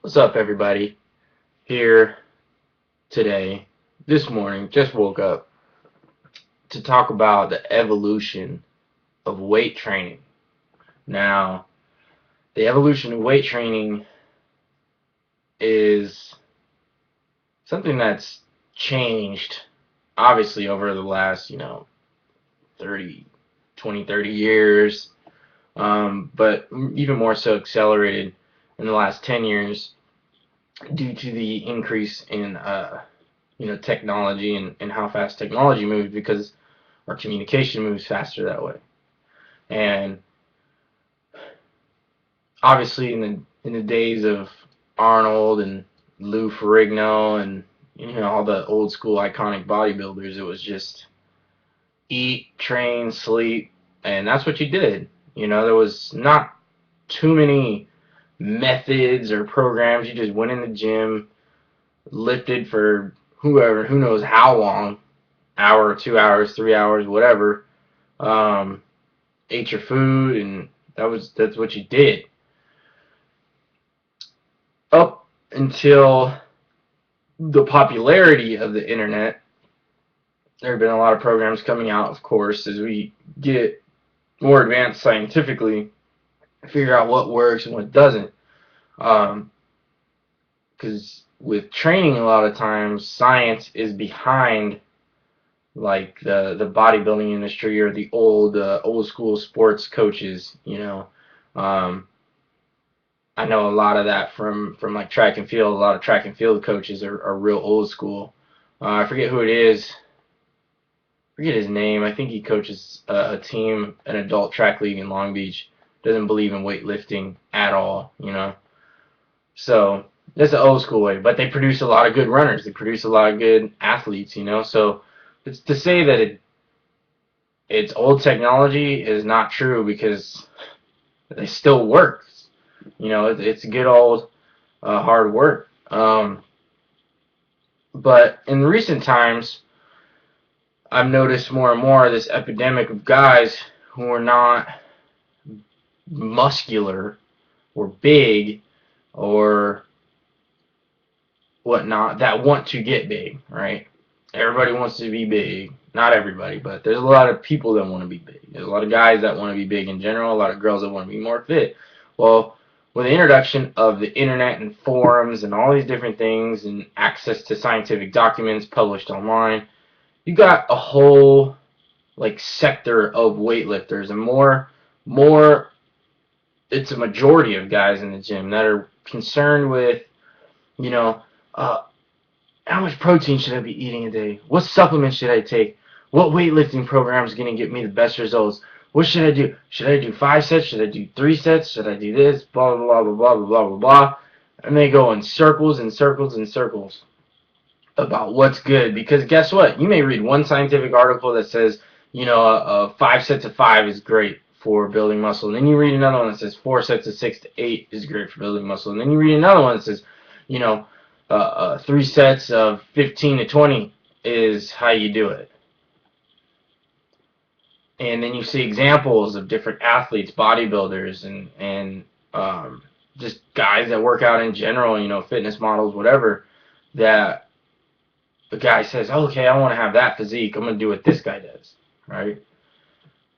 What's up, everybody? Here today, this morning, just woke up to talk about the evolution of weight training. Now, the evolution of weight training is something that's changed, obviously, over the last, 30, 20, 30 years, but even more so accelerated in the last 10 years due to the increase in technology and how fast technology moves, because our communication moves faster that way. And obviously, in the days of Arnold and Lou Ferrigno and all the old school iconic bodybuilders, it was just eat, train, sleep, and that's what you did. There was not too many methods or programs. You just went in the gym, lifted for who knows how long, hour, 2 hours, 3 hours, whatever. Um, Ate your food, and that's what you did up until the popularity of the internet. There have been a lot of programs coming out, of course, as we get more advanced scientifically, figure out what works and what doesn't. Because with training, a lot of times science is behind like the bodybuilding industry or the old school sports coaches. Um, I know a lot of that from like track and field. A lot of track and field coaches are real old school. I forget who it is. Forget his name. I think he coaches a team, an adult track league in Long Beach. Doesn't believe in weightlifting at all. So that's the old school way. But they produce a lot of good runners. They produce a lot of good athletes. So it's to say that it's old technology is not true, because they still work. It's good old hard work. But in recent times, I've noticed more and more this epidemic of guys who are not muscular or big or whatnot that want to get big, right? Everybody wants to be big. Not everybody, but there's a lot of people that want to be big. There's a lot of guys that want to be big in general, a lot of girls that want to be more fit. Well, with the introduction of the internet and forums and all these different things and access to scientific documents published online, you got a whole like sector of weightlifters, and more it's a majority of guys in the gym that are concerned with, you know, uh, how much protein should I be eating a day? What supplements should I take? What weightlifting program is going to get me the best results? What should I do? Should I do 5 sets? Should I do 3 sets? Should I do this? Blah, blah, blah, blah, blah, blah, blah, blah, blah. And they go in circles and circles and circles about what's good. Because guess what? You may read one scientific article that says, 5 sets of 5 is great for building muscle. And then you read another one that says 4 sets of 6 to 8 is great for building muscle. And then you read another one that says, 3 sets of 15 to 20 is how you do it. And then you see examples of different athletes, bodybuilders, and just guys that work out in general, fitness models, whatever, that the guy says, okay, I want to have that physique. I'm going to do what this guy does, right?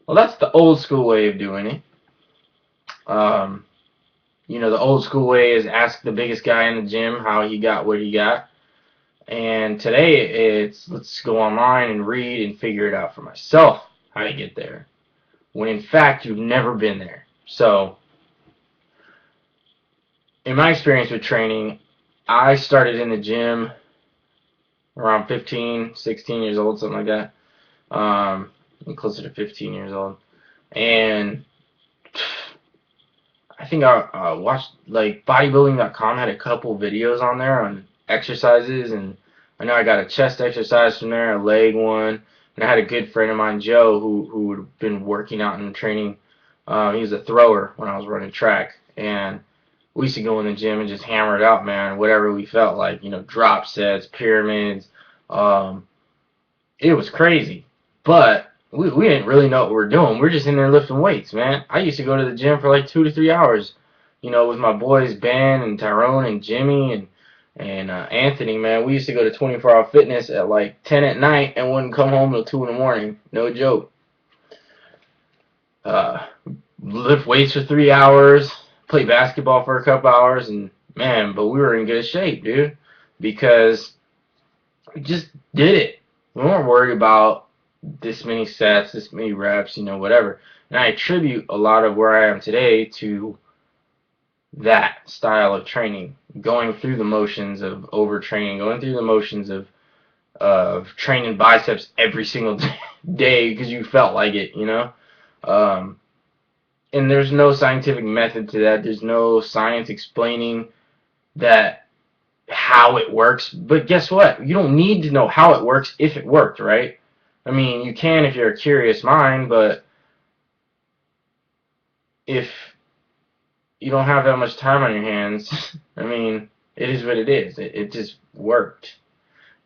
Well, that's the old school way of doing it. The old school way is ask the biggest guy in the gym how he got what he got. And today it's let's go online and read and figure it out for myself how to get there, when in fact you've never been there. So in my experience with training, I started in the gym around 15, 16 years old, something like that. I'm closer to 15 years old. And I think I watched, like, bodybuilding.com had a couple videos on there on exercises, and I know I got a chest exercise from there, a leg one, and I had a good friend of mine, Joe, who had been working out and training. He was a thrower when I was running track, and we used to go in the gym and just hammer it out, man, whatever we felt like, drop sets, pyramids. It was crazy, but we didn't really know what we were doing. We were just in there lifting weights, man. I used to go to the gym for like 2 to 3 hours, with my boys Ben and Tyrone and Jimmy and Anthony, man, we used to go to 24-hour fitness at like 10 at night and wouldn't come home till 2 in the morning. No joke. Uh, Lift weights for 3 hours, play basketball for a couple hours, and man, but we were in good shape, dude, because we just did it. We weren't worried about this many sets, this many reps, whatever. And I attribute a lot of where I am today to that style of training, going through the motions of overtraining, going through the motions of training biceps every single day because you felt like it. And there's no scientific method to that. There's no science explaining that how it works. But guess what? You don't need to know how it works if it worked, right? I mean, you can if you're a curious mind, but if you don't have that much time on your hands, I mean, it is what it is. It just worked.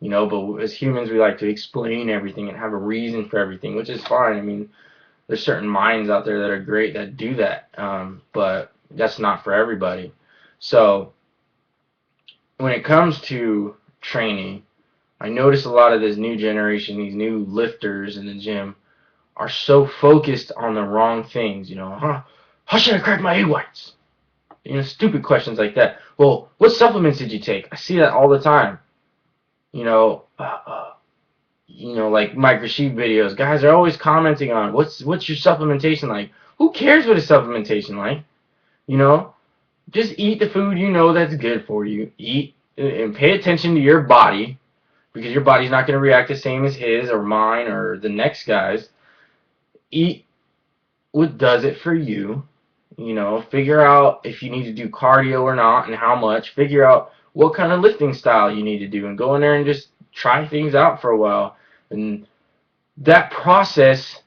But as humans, we like to explain everything and have a reason for everything, which is fine. I mean, there's certain minds out there that are great that do that, but that's not for everybody. So when it comes to training, I notice a lot of this new generation, these new lifters in the gym, are so focused on the wrong things. How should I crack my egg whites? Stupid questions like that. Well, what supplements did you take? I see that all the time. Like Mike Rashid videos. Guys are always commenting on what's your supplementation like. Who cares what a supplementation like? Just eat the food that's good for you. Eat and pay attention to your body, because your body's not going to react the same as his or mine or the next guy's. Eat what does it for you. Figure out if you need to do cardio or not and how much. Figure out what kind of lifting style you need to do and go in there and just try things out for a while. And that process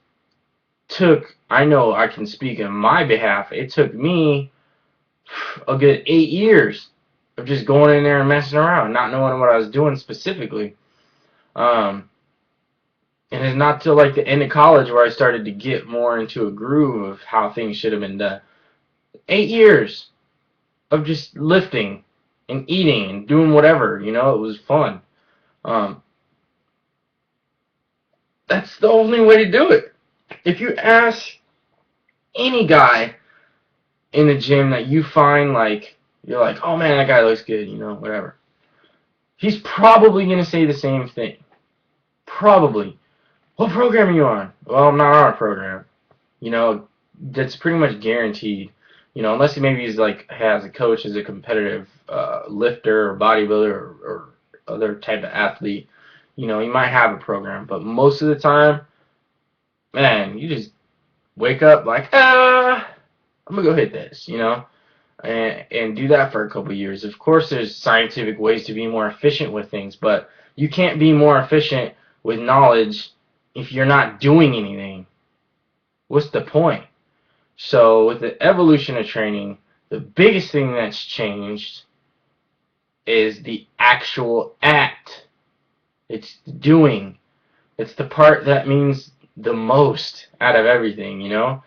took, I know I can speak on my behalf, it took me a good 8 years of just going in there and messing around, not knowing what I was doing specifically. And it's not till like the end of college where I started to get more into a groove of how things should have been done. 8 years of just lifting and eating and doing whatever, it was fun. That's the only way to do it. If you ask any guy in the gym that you find like, you're like, oh man, that guy looks good, whatever, he's probably going to say the same thing. Probably. What program are you on? Well, I'm not on a program. That's pretty much guaranteed. Unless maybe he's like has a coach as a competitive lifter or bodybuilder or other type of athlete. He might have a program, but most of the time, man, you just wake up like, I'm gonna go hit this, and do that for a couple years. Of course, there's scientific ways to be more efficient with things, but you can't be more efficient with knowledge if you're not doing anything. What's the point? So with the evolution of training, the biggest thing that's changed is the actual act. It's doing. It's the part that means the most out of everything, You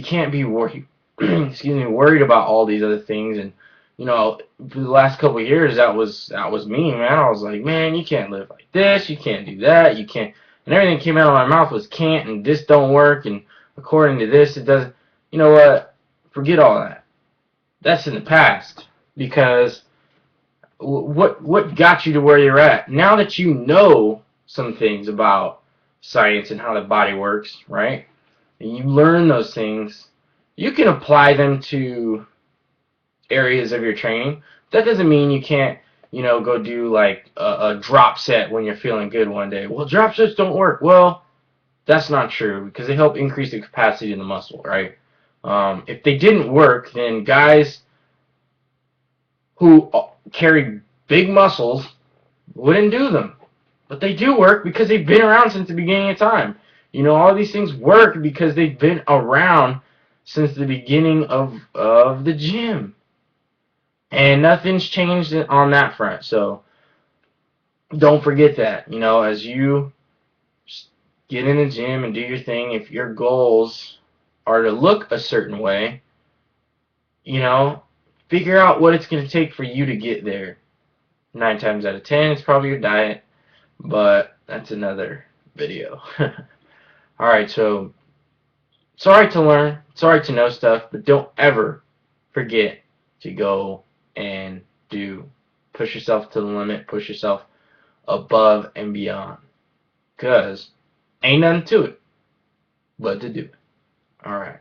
can't be worried about all these other things. And for the last couple of years, that was me, man. I was like, man, you can't live like this, you can't do that, you can't, and everything that came out of my mouth was can't, and this don't work, and according to this, it doesn't. You know what? Forget all that. That's in the past, because what got you to where you're at? Now that you know some things about science and how the body works, right? And you learn those things, you can apply them to areas of your training. That doesn't mean you can't, go do like a drop set when you're feeling good one day. Well, drop sets don't work. Well, that's not true, because they help increase the capacity in the muscle, right? If they didn't work, then guys who carry big muscles wouldn't do them. But they do work because they've been around since the beginning of time. All these things work because they've been around since the beginning of the gym. And nothing's changed on that front. So don't forget that. As you get in the gym and do your thing, if your goals are to look a certain way, you know, figure out what it's going to take for you to get there. 9 times out of 10, it's probably your diet, but that's another video. Alright, so sorry to learn, sorry to know stuff, but don't ever forget to go and do. Push yourself to the limit, push yourself above and beyond. Because ain't nothing to it but to do it. Alright.